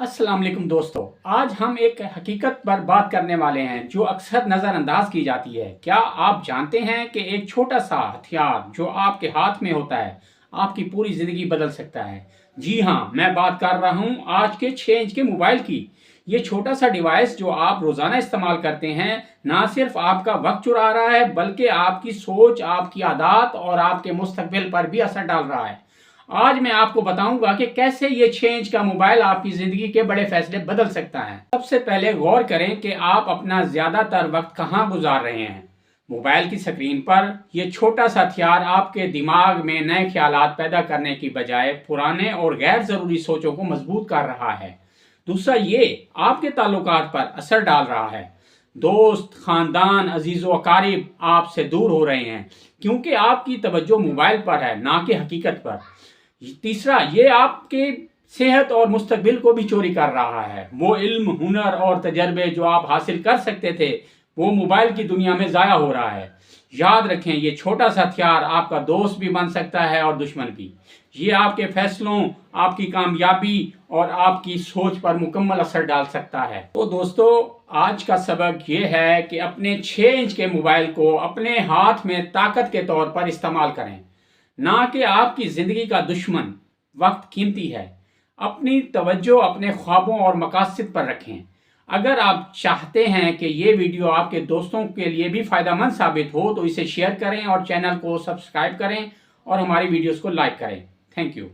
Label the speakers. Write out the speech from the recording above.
Speaker 1: अस्सलाम वालेकुम दोस्तों, आज हम एक हकीकत पर बात करने वाले हैं जो अक्सर नज़रअंदाज की जाती है। क्या आप जानते हैं कि एक छोटा सा हथियार जो आपके हाथ में होता है आपकी पूरी ज़िंदगी बदल सकता है। जी हाँ, मैं बात कर रहा हूँ आज के 6 इंच के मोबाइल की। ये छोटा सा डिवाइस जो आप रोज़ाना इस्तेमाल करते हैं ना सिर्फ आपका वक्त चुरा रहा है बल्कि आपकी सोच, आपकी आदत और आपके मुस्तकबिल पर भी असर डाल रहा है। आज मैं आपको बताऊंगा कि कैसे ये 6 इंच का मोबाइल आपकी जिंदगी के बड़े फैसले बदल सकता है। सबसे पहले गौर करें कि आप अपना ज्यादातर वक्त कहां गुजार रहे हैं। मोबाइल की स्क्रीन पर यह छोटा सा हथियार आपके दिमाग में नए ख्यालात पैदा करने की बजाय पुराने और गैर जरूरी सोचों को मजबूत कर रहा है। दूसरा, ये आपके ताल्लुकात पर असर डाल रहा है। दोस्त, खानदान, अजीज व अकारीब आपसे दूर हो रहे हैं क्योंकि आपकी तवज्जो मोबाइल पर है, ना कि हकीकत पर। तीसरा, ये आपके सेहत और मुस्तकबिल को भी चोरी कर रहा है। वो इल्म, हुनर और तजर्बे जो आप हासिल कर सकते थे वो मोबाइल की दुनिया में ज़ाया हो रहा है। याद रखें, ये छोटा सा हथियार आपका दोस्त भी बन सकता है और दुश्मन भी। ये आपके फैसलों, आपकी कामयाबी और आपकी सोच पर मुकम्मल असर डाल सकता है। तो दोस्तों, आज का सबक ये है कि अपने 6 इंच के मोबाइल को अपने हाथ में ताकत के तौर पर इस्तेमाल करें, ना कि आपकी जिंदगी का दुश्मन। वक्त कीमती है। अपनी तवज्जो अपने ख्वाबों और मकासद पर रखें। अगर आप चाहते हैं कि ये वीडियो आपके दोस्तों के लिए भी फायदेमंद साबित हो तो इसे शेयर करें और चैनल को सब्सक्राइब करें और हमारी वीडियोस को लाइक करें। Thank you.